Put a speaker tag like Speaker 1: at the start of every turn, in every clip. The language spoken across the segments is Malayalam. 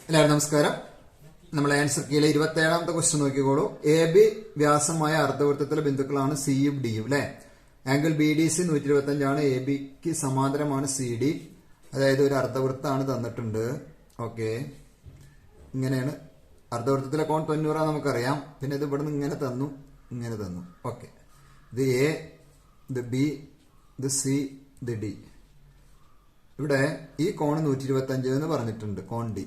Speaker 1: എല്ലാവരും നമസ്കാരം. നമ്മൾ ആൻസർ കീഴിലെ 27ാമത്തെ ക്വസ്റ്റ്യൻ നോക്കിക്കോളൂ. എ ബി വ്യാസമായ അർദ്ധവൃത്തത്തിലെ ബിന്ദുക്കളാണ് സിയും ഡിയും അല്ലെ. ആംഗിൾ ബി ഡി സി 125 ആണ്. എ ബിക്ക് സമാന്തരമാണ് സി ഡി. അതായത് ഒരു അർദ്ധവൃത്താണ് തന്നിട്ടുണ്ട്. ഓക്കെ, ഇങ്ങനെയാണ് അർദ്ധവൃത്തത്തിലെ കോൺ 90 നമുക്കറിയാം. പിന്നെ ഇത് ഇവിടുന്ന് ഇങ്ങനെ തന്നു. ഓക്കെ, ഇത് എ, ഇത് ബി, ഇത് സി, ഇത് ഡി. ഇവിടെ ഈ കോൺ 125 എന്ന് പറഞ്ഞിട്ടുണ്ട്, കോൺ ഡി.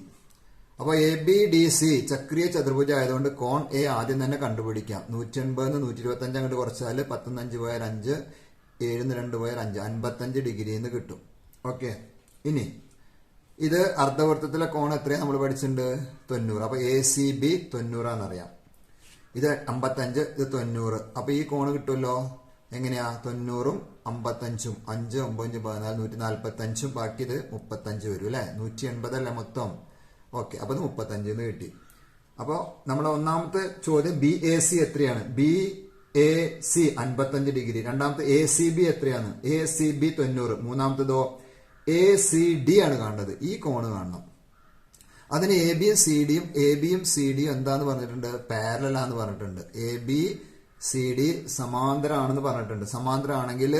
Speaker 1: അപ്പൊ എ ബി ഡി സി ചക്രീയ ചതുർഭുജ ആയതുകൊണ്ട് കോൺ എ ആദ്യം തന്നെ കണ്ടുപിടിക്കാം. 180 125 അങ്ങോട്ട് കുറച്ചാൽ 10 പോയാൽ 5, 7 2 പോയാൽ 5, 55 ഡിഗ്രി എന്ന് കിട്ടും. ഓക്കെ, ഇനി ഇത് അർദ്ധവൃത്തത്തിലെ കോൺ എത്രയാണ് നമ്മൾ പഠിച്ചിട്ടുണ്ട്? 90. അപ്പൊ എ സി ബി 90 എന്നറിയാം. ഇത് 55, ഇത് 90. അപ്പൊ ഈ കോൺ കിട്ടുമല്ലോ. എങ്ങനെയാ? 90ഉം 55ഉം 5 9 14 145, ബാക്കി ഇത് 35 വരും അല്ലെ. 180 അല്ലേ മൊത്തം. ഓക്കെ, അപ്പൊ ഇത് 35 എന്ന് കിട്ടി. അപ്പൊ നമ്മളെ ഒന്നാമത്തെ ചോദ്യം ബി എ സി എത്രയാണ്? B A C 55 degree. രണ്ടാമത്തെ എ സി ബി എത്രയാണ്? A C B 90. മൂന്നാമത്തേതോ എ സി ഡി ആണ് കാണേണ്ടത്. ഈ കോണ് കാണണം. അതിന് എ ബിയും സി ഡിയും എന്താന്ന് പറഞ്ഞിട്ടുണ്ട്? പാരലാന്ന് പറഞ്ഞിട്ടുണ്ട്. എ ബി സി ഡി സമാന്തരമാണെന്ന് പറഞ്ഞിട്ടുണ്ട്. സമാന്തരമാണെങ്കിൽ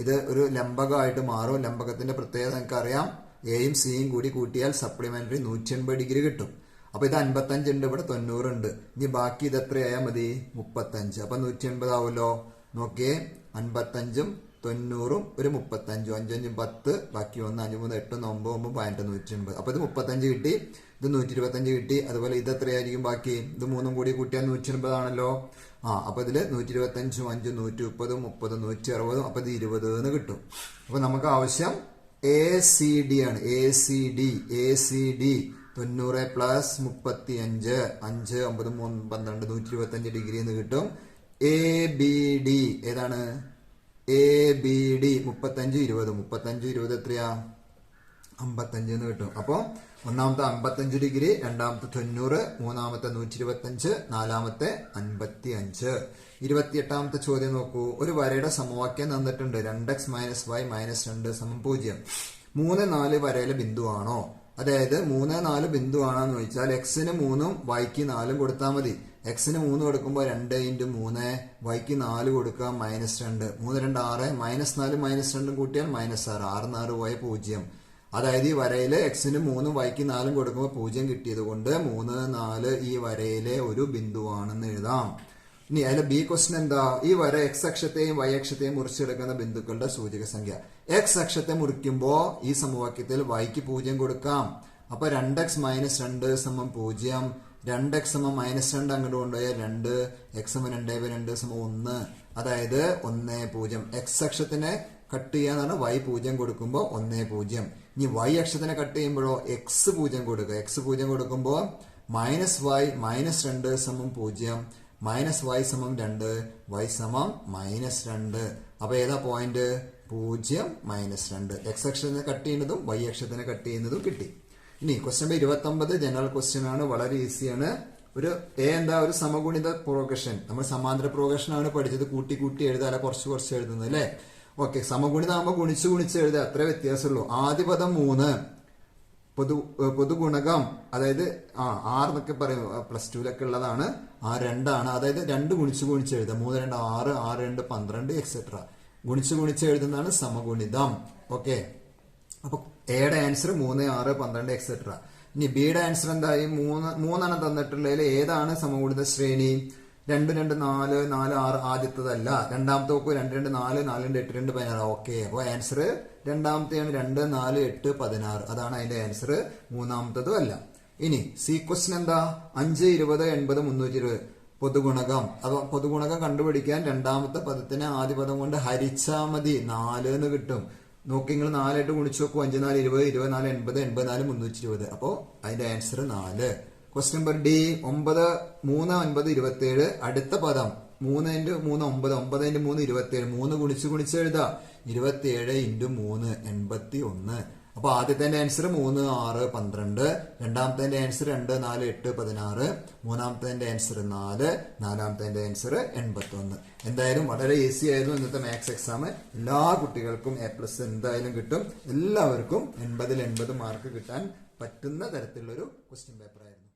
Speaker 1: ഇത് ഒരു ലംബകമായിട്ട് മാറും. ലംബകത്തിന്റെ പ്രത്യേകത നിങ്ങൾക്കറിയാം. എയും സിയും കൂടി കൂട്ടിയാൽ സപ്ലിമെന്ററി 180 ഡിഗ്രി കിട്ടും. അപ്പൊ ഇത് 55 ഉണ്ട്, ഇവിടെ 90 ഉണ്ട്. ഇനി ബാക്കി ഇത് എത്രയായാൽ മതി? 35. അപ്പൊ 180 ആവുമല്ലോ. നോക്കിയേ, 55ഉം 90ഉം ഒരു 35, 5 5 10, ബാക്കി 1 5 3 8 9 9 15 180. അപ്പൊ ഇത് 35 കിട്ടി, ഇത് 125 കിട്ടി. അതുപോലെ ഇത് എത്രയായിരിക്കും ബാക്കി? ഇത് മൂന്നും കൂടി കൂട്ടിയാൽ 180 ആണല്ലോ. അപ്പൊ ഇതില് 125 5 130 30 160, അപ്പൊ ഇത് 20 എന്ന് കിട്ടും. അപ്പൊ നമുക്ക് ആവശ്യം എ സി ഡി ആണ്. A C D 90 plus 35 5 9 3 12 125 degree എന്ന് കിട്ടും. എ ബി ഡി ഏതാണ്? എ ബി ഡി 35 20 35 20 എത്രയാ? 55 എന്ന് കിട്ടും. അപ്പൊ ഒന്നാമത്തെ 55 ഡിഗ്രി, രണ്ടാമത്തെ 90, മൂന്നാമത്തെ 125, നാലാമത്തെ 55. 28ാമത്തെ ചോദ്യം നോക്കൂ. ഒരു വരയുടെ സമവാക്യം തന്നിട്ടുണ്ട്. 2x - y - 2 0. 3 4 വരയിലെ ബിന്ദുവാണോ? അതായത് 3 4 ബിന്ദുവാണോന്ന് ചോദിച്ചാൽ എക്സിന് 3ഉം വൈക്ക് 4ഉം കൊടുത്താൽ മതി. എക്സിന് 3 കൊടുക്കുമ്പോൾ 2 × 3, വൈക്ക് 4 കൊടുക്കുക -2. 3 2 6, -4 -2 കൂട്ടിയാൽ -6, 6 4 പോയ 0. അതായത് ഈ വരയില് എക്സിന് 3ഉം വൈക്ക് 4ഉം കൊടുക്കുമ്പോൾ 0 കിട്ടിയത് കൊണ്ട് 3 4 ഈ വരയിലെ ഒരു ബിന്ദുവാണെന്ന് എഴുതാം. ഇനി അതിലെ ബി ക്വസ്റ്റ്യൻ എന്താ? ഈ വര എക്സ് അക്ഷത്തെയും വൈ അക്ഷത്തെയും മുറിച്ചെടുക്കുന്ന ബിന്ദുക്കളുടെ സൂചക സംഖ്യ. എക്സ് അക്ഷത്തെ മുറിക്കുമ്പോൾ ഈ സമവാക്യത്തിൽ വൈക്ക് 0 കൊടുക്കാം. അപ്പൊ 2x - 2 0. 2x -2 അങ്ങോട്ട് കൊണ്ടുപോയാൽ 2, x 2 2 1. അതായത് 1 0. എക്സ് അക്ഷത്തിനെ കട്ട് ചെയ്യാന്നാണ്. y 0 കൊടുക്കുമ്പോൾ 1 0. ഇനി y അക്ഷത്തിനെ കട്ട് ചെയ്യുമ്പോഴോ x 0 കൊടുക്കുക. x 0 കൊടുക്കുമ്പോൾ -y - 2 0, -y 2, y -2. അപ്പൊ ഏതാ പോയിന്റ്? 0 -2. എക്സ് അക്ഷത്തിനെ കട്ട് ചെയ്യുന്നതും y അക്ഷത്തിനെ കട്ട് ചെയ്യുന്നതും കിട്ടി. ഇനി ക്വസ്റ്റ്യൻ 29 ജനറൽ ക്വസ്റ്റ്യൻ ആണ്. വളരെ ഈസിയാണ്. ഒരു എന്താ? ഒരു സമഗുണിത പ്രോഗ്രഷൻ. നമ്മൾ സമാന്തര പ്രോഗ്രഷൻ ആണ് പഠിച്ചത്. കൂട്ടി കൂട്ടി എഴുതാ, അല്ല കുറച്ച് എഴുതുന്നത് അല്ലെ. ഓക്കെ, സമഗുണിതാകുമ്പോൾ ഗുണിച്ച് എഴുതുക, അത്ര വ്യത്യാസമുള്ളൂ. ആദ്യ പദം 3, പൊതുഗുണകം അതായത് 6 എന്നൊക്കെ പറയും, +2 ഉള്ളതാണ്. 2 ആണ്. അതായത് 2 ഗുണിച്ച് എഴുതുക. 3 2 6, 6 2 12 എക്സെട്ര. ഗുണിച്ച് എഴുതുന്നതാണ് സമഗുണിതം. ഓക്കെ, അപ്പൊ എയുടെ ആൻസർ 3 6 12 എക്സെട്ര. ഇനി ബിയുടെ ആൻസർ എന്തായി? 3 തന്നിട്ടുള്ളതിൽ ഏതാണ് സമഗുണിത ശ്രേണി? 2 2 4 4 6 ആദ്യത്തതല്ല. രണ്ടാമത്തെ നോക്കൂ. 2 2 4 4 2 8 2 16. ഓക്കെ, അപ്പൊ ആൻസർ രണ്ടാമത്തെയാണ്. 2 4 8 16. അതാണ് അതിന്റെ ആൻസർ. മൂന്നാമത്തതും അല്ല. ഇനി സി ക്വസ്റ്റ്യൻ എന്താ? 5 20 80 320 പൊതുഗുണകം. അപ്പൊ പൊതുഗുണകം കണ്ടുപിടിക്കാൻ രണ്ടാമത്തെ പദത്തിനെ ആദ്യ പദം കൊണ്ട് ഹരിച്ചാ മതി. 4 എന്ന് കിട്ടും. നോക്കി നിങ്ങൾ 4 ആയിട്ട് ഗുണിച്ചു നോക്കൂ. 5 4 20 24 80 84 320. അപ്പോ അതിന്റെ ആൻസർ 4. Question number D 9 3 9 27. അടുത്ത പദം 3 × 3 9, 9 × 3 27. 3 ഗുണിച്ച് എഴുതാ. 27 × 3 81. അപ്പൊ ആദ്യത്തെ ആൻസർ 3 6 12. രണ്ടാമത്തെ ആൻസർ 2 4 8 16. മൂന്നാമത്തെ ആൻസർ 4. നാലാമത്തെ ആൻസർ 81. എന്തായാലും വളരെ ഈസി ആയിരുന്നു ഇന്നത്തെ മാത്സ് എക്സാം. എല്ലാ കുട്ടികൾക്കും A+ എന്തായാലും കിട്ടും. എല്ലാവർക്കും 80 ൽ 80 മാർക്ക് കിട്ടാൻ പറ്റുന്ന തരത്തിലുള്ളൊരു ക്വസ്റ്റ്യൻ പേപ്പർ ആയിരുന്നു.